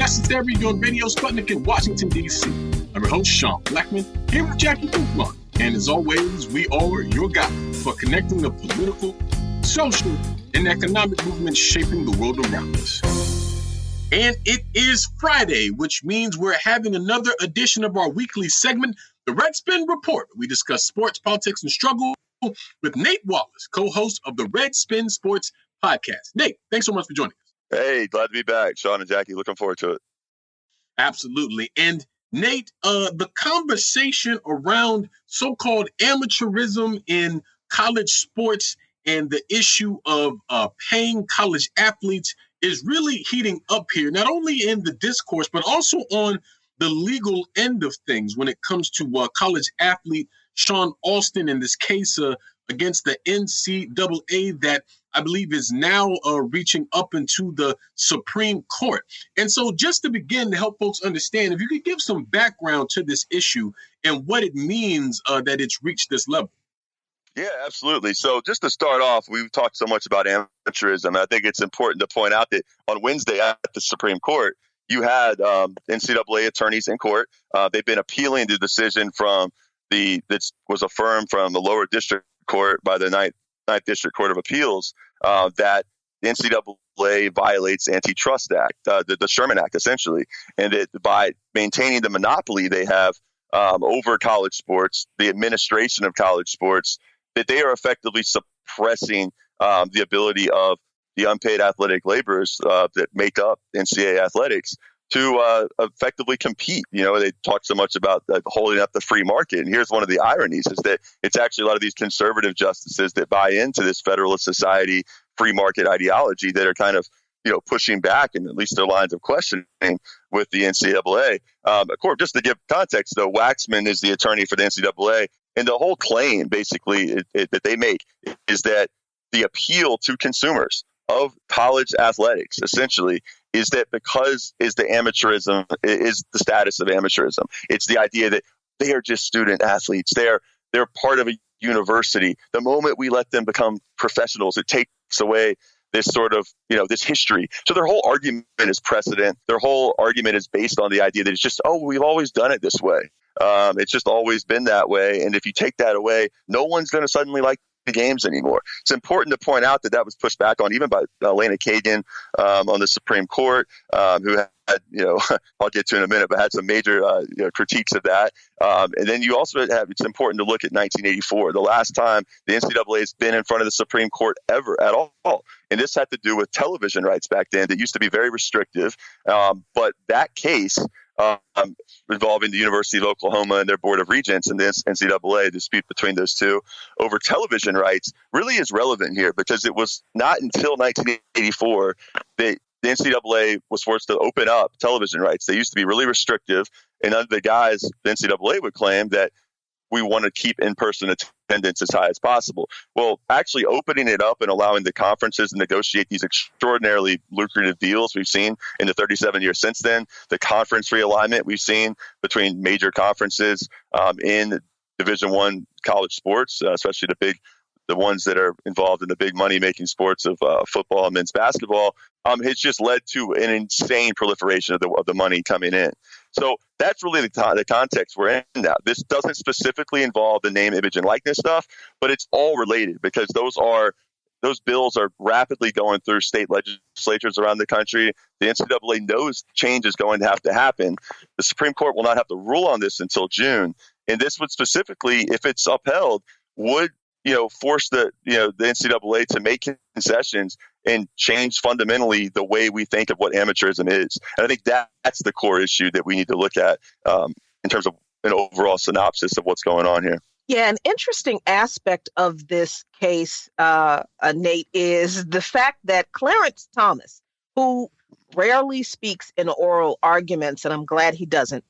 Necessary on Radio Sputnik in Washington, D.C. I'm your host, Sean Blackman, here with Jacquie. And as always, we are your guide for connecting the political, social, and economic movements shaping the world around us. And it is Friday, which means we're having another edition of our weekly segment, the Redspin Report. We discuss sports, politics, and struggle with Nate Wallace, co-host of the Redspin Sports Podcast. Nate, thanks so much for joining us. Hey, glad to be back. Sean and Jacquie, looking forward to it. Absolutely. And Nate, the conversation around so-called amateurism in college sports and the issue of paying college athletes is really heating up here, not only in the discourse, but also on the legal end of things when it comes to college athlete Shawne Alston in this case against the NCAA that I believe is now reaching up into the Supreme Court. And so just to begin to help folks understand, if you could give some background to this issue and what it means that it's reached this level. Yeah, absolutely. So just to start off, we've talked so much about amateurism. I think it's important to point out that on Wednesday at the Supreme Court, you had NCAA attorneys in court. They've been appealing the decision from that was affirmed from the lower district court by the Ninth District Court of Appeals that the NCAA violates Antitrust Act, the Sherman Act, essentially, and that by maintaining the monopoly they have over college sports, the administration of college sports, that they are effectively suppressing the ability of the unpaid athletic laborers that make up NCAA athletics to effectively compete. You know, they talk so much about holding up the free market. And here's one of the ironies is that it's actually a lot of these conservative justices that buy into this Federalist Society free market ideology that are kind of, pushing back and at least their lines of questioning with the NCAA. Of course, just to give context, though, Waxman is the attorney for the NCAA. And the whole claim, basically, that they make is that the appeal to consumers of college athletics, essentially, is that because is the amateurism, is the status of amateurism. It's the idea that they are just student athletes. They're part of a university. The moment we let them become professionals, it takes away this sort of, this history. So their whole argument is precedent. Their whole argument is based on the idea that it's just, we've always done it this way. It's just always been that way. And if you take that away, no one's going to suddenly like the games anymore. It's important to point out that was pushed back on even by Elena Kagan on the Supreme Court, who had, I'll get to in a minute, but had some major critiques of that. And then you also have, it's important to look at 1984, the last time the NCAA has been in front of the Supreme Court ever at all. And this had to do with television rights back then that used to be very restrictive. But that case involving the University of Oklahoma and their Board of Regents and the NCAA dispute between those two over television rights really is relevant here because it was not until 1984 that the NCAA was forced to open up television rights. They used to be really restrictive, and under the guise, the NCAA would claim that we want to keep in-person attendance as high as possible. Well, actually opening it up and allowing the conferences to negotiate these extraordinarily lucrative deals we've seen in the 37 years since then, the conference realignment we've seen between major conferences in Division I college sports, especially the ones that are involved in the big money-making sports of football and men's basketball, has just led to an insane proliferation of the money coming in. So that's really the context we're in now. This doesn't specifically involve the name, image, and likeness stuff, but it's all related because those bills are rapidly going through state legislatures around the country. The NCAA knows change is going to have to happen. The Supreme Court will not have to rule on this until June. And this would specifically, if it's upheld, would force the NCAA to make concessions and change fundamentally the way we think of what amateurism is. And I think that's the core issue that we need to look at in terms of an overall synopsis of what's going on here. Yeah, an interesting aspect of this case, Nate, is the fact that Clarence Thomas, who rarely speaks in oral arguments, and I'm glad he doesn't,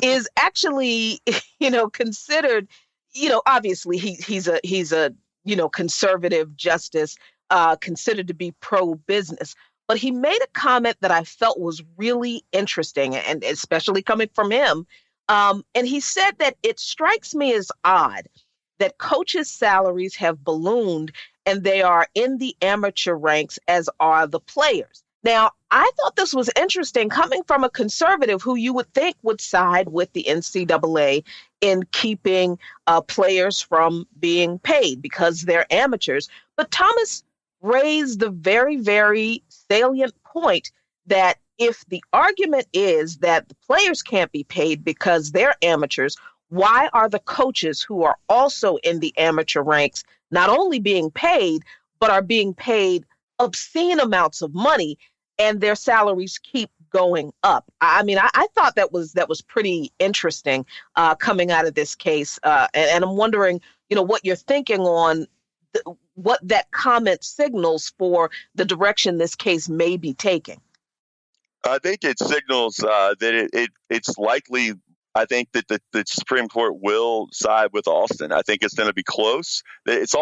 is actually, considered, obviously he's a conservative justice, considered to be pro-business. But he made a comment that I felt was really interesting, and especially coming from him. And he said that it strikes me as odd that coaches' salaries have ballooned and they are in the amateur ranks, as are the players. Now, I thought this was interesting coming from a conservative who you would think would side with the NCAA in keeping players from being paid because they're amateurs. But Thomas raised the very, very salient point that if the argument is that the players can't be paid because they're amateurs, why are the coaches who are also in the amateur ranks not only being paid, but are being paid obscene amounts of money, and their salaries keep going up? I mean, I thought that was pretty interesting coming out of this case, and I'm wondering, what you're thinking on what that comment signals for the direction this case may be taking. I think it signals that it's likely. I think that the Supreme Court will side with Alston. I think it's going to be close. It's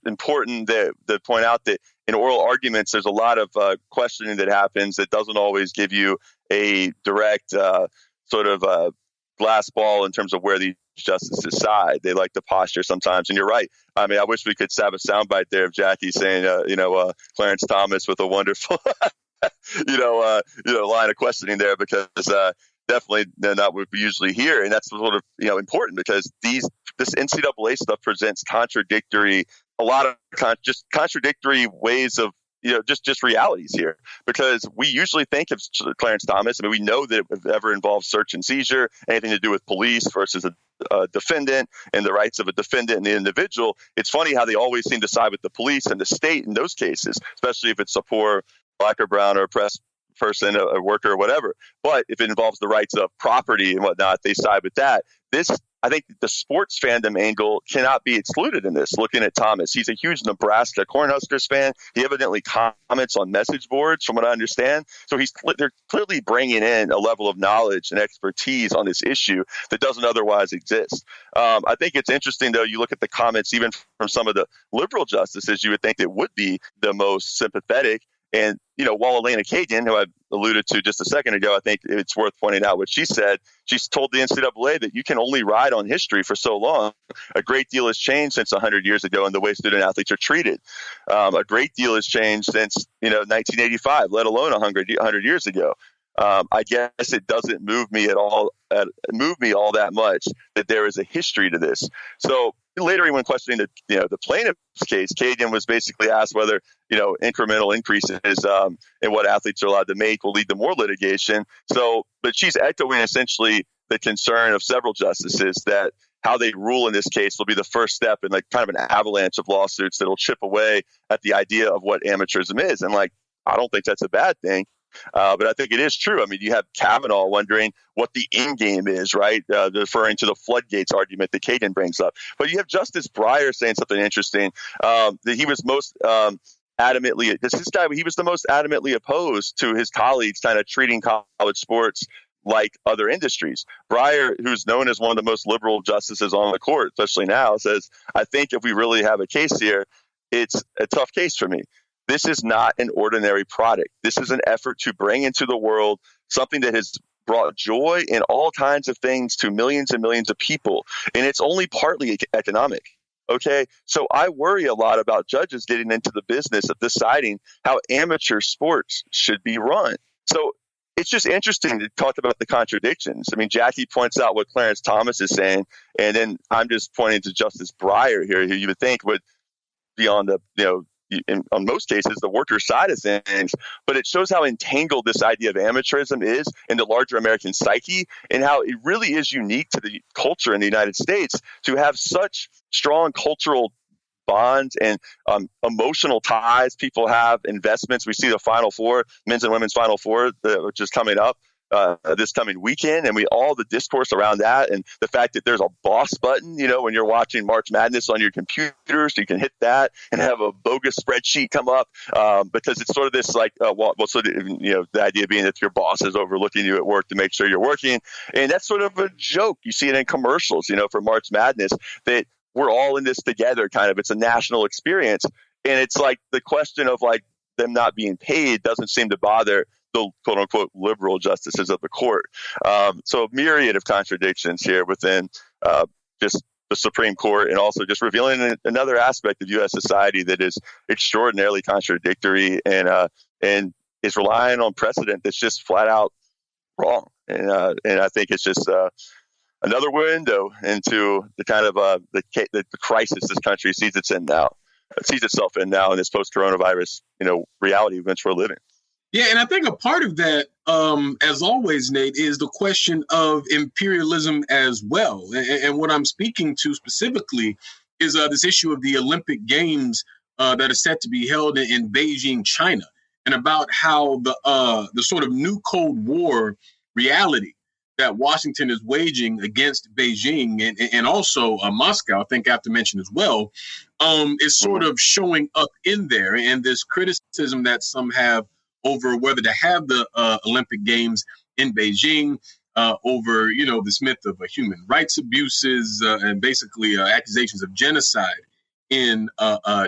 important to point out that in oral arguments, there's a lot of questioning that happens that doesn't always give you a direct sort of glass ball in terms of where these justices side. They like to posture sometimes, and you're right. I mean, I wish we could have a soundbite there of Jacquie saying, Clarence Thomas with a wonderful, line of questioning there, because definitely not what we usually hear. And that's sort of, important because this NCAA stuff presents contradictory ways of, just realities here, because we usually think of Clarence Thomas. I mean, we know that if it ever involves search and seizure, anything to do with police versus a defendant and the rights of a defendant and the individual, it's funny how they always seem to side with the police and the state in those cases, especially if it's a poor black or brown or oppressed person, a worker or whatever. But if it involves the rights of property and whatnot, they side with that. I think the sports fandom angle cannot be excluded in this. Looking at Thomas, he's a huge Nebraska Cornhuskers fan. He evidently comments on message boards, from what I understand. So they're clearly bringing in a level of knowledge and expertise on this issue that doesn't otherwise exist. I think it's interesting, though, you look at the comments even from some of the liberal justices, you would think that would be the most sympathetic. And, while Elena Kagan, who I alluded to just a second ago, I think it's worth pointing out what she said. She's told the NCAA that you can only ride on history for so long. A great deal has changed since 100 years ago in the way student athletes are treated. A great deal has changed since, 1985, let alone 100 years ago. I guess it doesn't move me all that much that there is a history to this. So later, when questioning the plaintiff's case, Kagan was basically asked whether incremental increases in what athletes are allowed to make will lead to more litigation. But she's echoing essentially the concern of several justices that how they rule in this case will be the first step in kind of an avalanche of lawsuits that will chip away at the idea of what amateurism is. And I don't think that's a bad thing. But I think it is true. I mean, you have Kavanaugh wondering what the end game is, right? Referring to the floodgates argument that Kagan brings up. But you have Justice Breyer saying something interesting, that he was most he was the most adamantly opposed to his colleagues kind of treating college sports like other industries. Breyer, who's known as one of the most liberal justices on the court, especially now, says, I think if we really have a case here, it's a tough case for me. This is not an ordinary product. This is an effort to bring into the world something that has brought joy in all kinds of things to millions and millions of people. And it's only partly economic. Okay. So I worry a lot about judges getting into the business of deciding how amateur sports should be run. So it's just interesting to talk about the contradictions. I mean, Jacquie points out what Clarence Thomas is saying, and then I'm just pointing to Justice Breyer here, who you would think would be on the, on most cases, the worker side of things, but it shows how entangled this idea of amateurism is in the larger American psyche, and how it really is unique to the culture in the United States to have such strong cultural bonds and emotional ties. People have investments. We see the Final Four, men's and women's Final Four, which is coming up this coming weekend, and all the discourse around that, and the fact that there's a boss button, when you're watching March Madness on your computer, so you can hit that and have a bogus spreadsheet come up, because it's sort of this the idea being that your boss is overlooking you at work to make sure you're working, and that's sort of a joke. You see it in commercials, for March Madness, that we're all in this together, kind of. It's a national experience, and it's the question of them not being paid doesn't seem to bother the quote unquote liberal justices of the court. So a myriad of contradictions here within just the Supreme Court, and also just revealing another aspect of U.S. society that is extraordinarily contradictory and is relying on precedent that's just flat out wrong. And I think it's just another window into the kind of the crisis this country sees itself in now in this post-coronavirus, reality in which we're living. Yeah, and I think a part of that, as always, Nate, is the question of imperialism as well. And what I'm speaking to specifically is this issue of the Olympic Games that are set to be held in Beijing, China, and about how the sort of new Cold War reality that Washington is waging against Beijing and also Moscow, I think I have to mention as well, is sort of showing up in there. And this criticism that some have over whether to have the Olympic Games in Beijing, over, this myth of human rights abuses and basically accusations of genocide in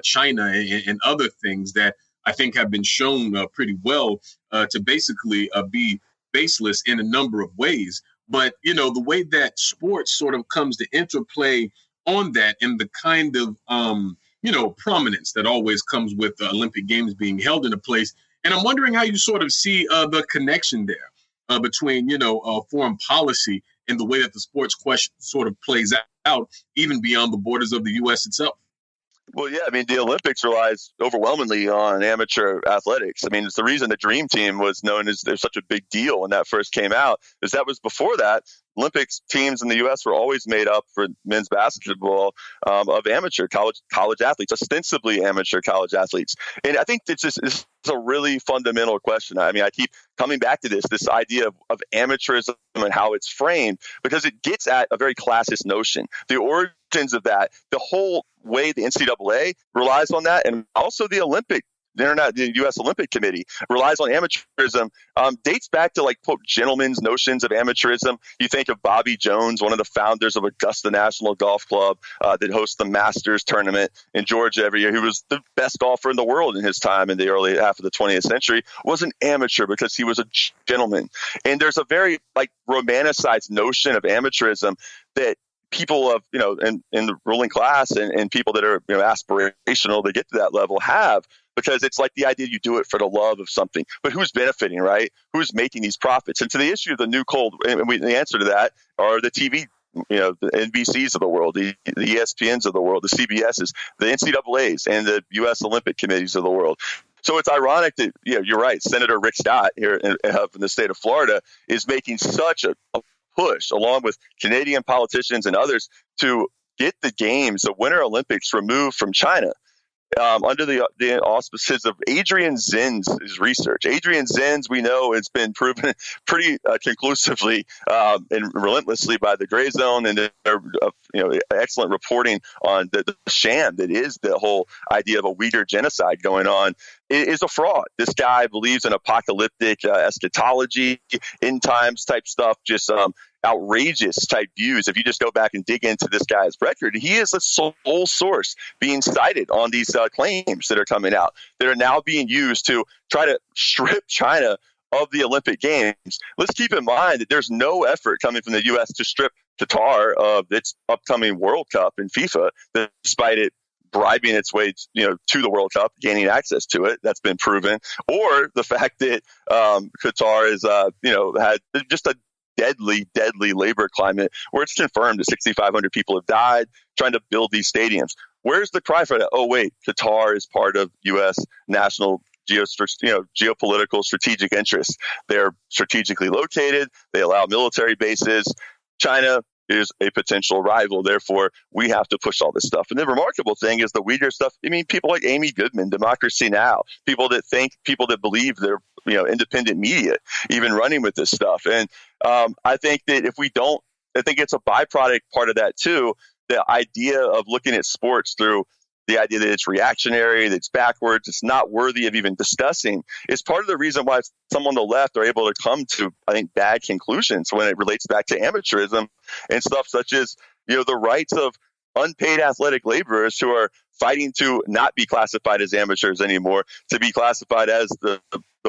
China and other things that I think have been shown pretty well to basically be baseless in a number of ways. But, the way that sports sort of comes to interplay on that and the kind of, prominence that always comes with the Olympic Games being held in a place. And I'm wondering how you sort of see the connection there between, foreign policy and the way that the sports question sort of plays out, even beyond the borders of the U.S. itself. Well, yeah, the Olympics relies overwhelmingly on amateur athletics. It's the reason the Dream Team was known as there's such a big deal when that first came out, is that was before that. Olympics teams in the U.S. were always made up for men's basketball of amateur college athletes, ostensibly amateur college athletes. And I think it's a really fundamental question. I keep coming back to this idea of amateurism and how it's framed, because it gets at a very classist notion. The origins of that, the whole way the NCAA relies on that, and also the the U.S. Olympic Committee relies on amateurism, dates back to quote, gentlemen's notions of amateurism. You think of Bobby Jones, one of the founders of Augusta National Golf Club that hosts the Masters tournament in Georgia every year. He was the best golfer in the world in his time in the early half of the 20th century, was an amateur because he was a gentleman. And there's a very romanticized notion of amateurism that people of, in the ruling class and people that are, aspirational to get to that level have, because it's like the idea you do it for the love of something. But who's benefiting, right? Who's making these profits? And to the issue of the new cold, the answer to that are the TV, the NBCs of the world, the ESPNs of the world, the CBSs, the NCAAs, and the U.S. Olympic committees of the world. So it's ironic that, you're right, Senator Rick Scott here in the state of Florida is making such a push, along with Canadian politicians and others, to get the games, the Winter Olympics, removed from China. Under the auspices of Adrian Zen's research. Adrian Zen's, we know, has been proven pretty conclusively and relentlessly by the Gray Zone and their excellent reporting on the sham that is the whole idea of a Uyghur genocide going on. It is a fraud. This guy believes in apocalyptic eschatology, end times type stuff, just outrageous type views. If you just go back and dig into this guy's record, he is a sole source being cited on these claims that are coming out that are now being used to try to strip China of the Olympic Games. Let's keep in mind that there's no effort coming from the U.S. to strip Qatar of its upcoming World Cup in FIFA, despite it bribing its way, to the World Cup, gaining access to it. That's been proven. Or the fact that Qatar is, had just a deadly labor climate where it's confirmed that 6,500 people have died trying to build these stadiums. Where's the cry for that? Oh, wait, Qatar is part of U.S. national geopolitical strategic interests. They're strategically located. They allow military bases. China is a potential rival. Therefore, we have to push all this stuff. And the remarkable thing is the Uyghur stuff. People like Amy Goodman, Democracy Now!, people that believe they're, independent media, even running with this stuff. And I think that I think it's a byproduct part of that too, the idea of looking at sports through the idea that it's reactionary, that it's backwards, it's not worthy of even discussing, is part of the reason why some on the left are able to come to, I think, bad conclusions when it relates back to amateurism and stuff such as, the rights of unpaid athletic laborers who are fighting to not be classified as amateurs anymore, to be classified as the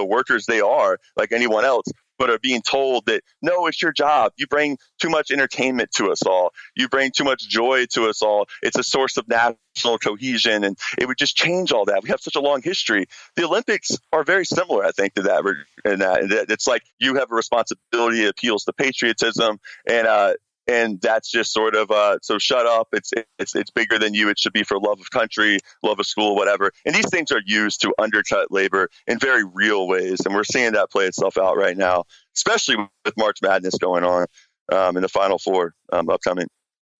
workers they are, like anyone else. but are being told that, no, it's your job. You bring too much entertainment to us all. You bring too much joy to us all. It's a source of national cohesion, and it would just change all that. We have such a long history. The Olympics are very similar, I think, to that. It's like you have a responsibility that appeals to patriotism, and that's just sort of so shut up. It's bigger than you. It should be for love of country, love of school, whatever. And these things are used to undercut labor in very real ways, and we're seeing that play itself out right now, especially with March Madness going on in the Final Four upcoming.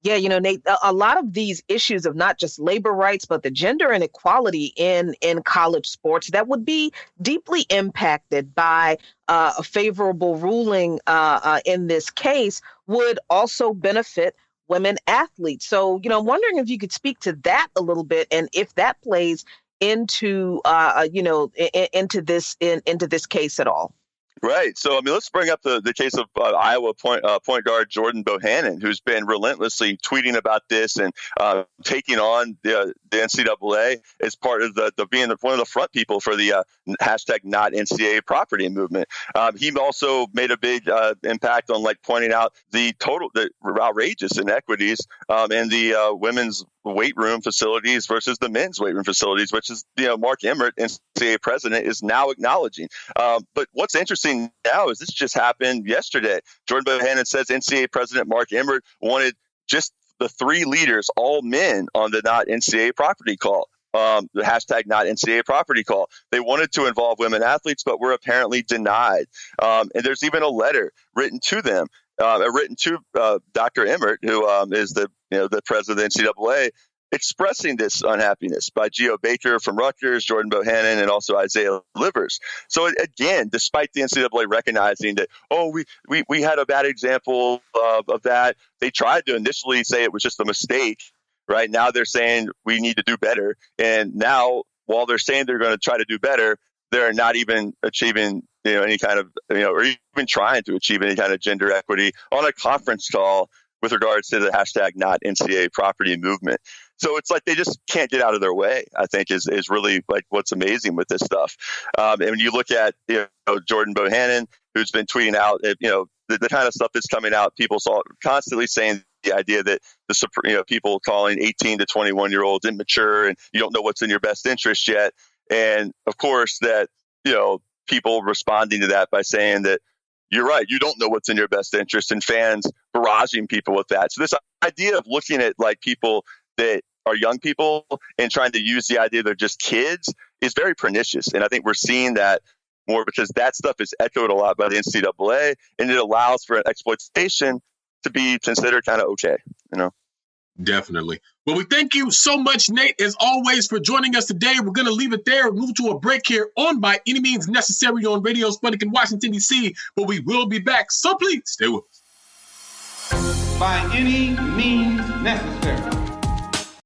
Yeah, Nate, a lot of these issues of not just labor rights, but the gender inequality in college sports that would be deeply impacted by a favorable ruling in this case would also benefit women athletes. So, I'm wondering if you could speak to that a little bit, and if that plays into into this case at all. Right. So, let's bring up the case of Iowa point guard Jordan Bohannon, who's been relentlessly tweeting about this and taking on the NCAA as part of the being one of the front people for the hashtag not NCAA property movement. He also made a big impact on pointing out the outrageous inequities in the women's weight room facilities versus the men's weight room facilities, which is, Mark Emmert, NCAA president, is now acknowledging. But what's interesting now is this just happened yesterday. Jordan Bohannon says NCAA president Mark Emmert wanted just the 3 leaders, all men, on the not NCAA property call. The hashtag not NCAA property call. They wanted to involve women athletes, but were apparently denied. And there's even a letter written to them. Written to Dr. Emmert, who is the president of the NCAA, expressing this unhappiness by Geo Baker from Rutgers, Jordan Bohannon, and also Isaiah Livers. So again, despite the NCAA recognizing that, we had a bad example of that, they tried to initially say it was just a mistake. Right now, they're saying we need to do better, and now while they're saying they're going to try to do better, they're not even achieving any kind of, or even trying to achieve any kind of gender equity on a conference call with regards to the hashtag not NCAA property movement. So it's like they just can't get out of their way, I think, is really what's amazing with this stuff. And when you look at Jordan Bohannon, who's been tweeting out, the kind of stuff that's coming out, people saw constantly saying the idea that people calling 18 to 21-year-olds immature and you don't know what's in your best interest yet. And of course that, people responding to that by saying that you're right, you don't know what's in your best interest, and fans barraging people with that. So this idea of looking at people that are young people and trying to use the idea they're just kids is very pernicious. And I think we're seeing that more because that stuff is echoed a lot by the NCAA, and it allows for an exploitation to be considered kind of okay, Definitely. Well, we thank you so much, Nate, as always, for joining us today. We're going to leave it there and move to a break here on By Any Means Necessary on Radio Sputnik in Washington, D.C., but we will be back. So please stay with us. By any means necessary.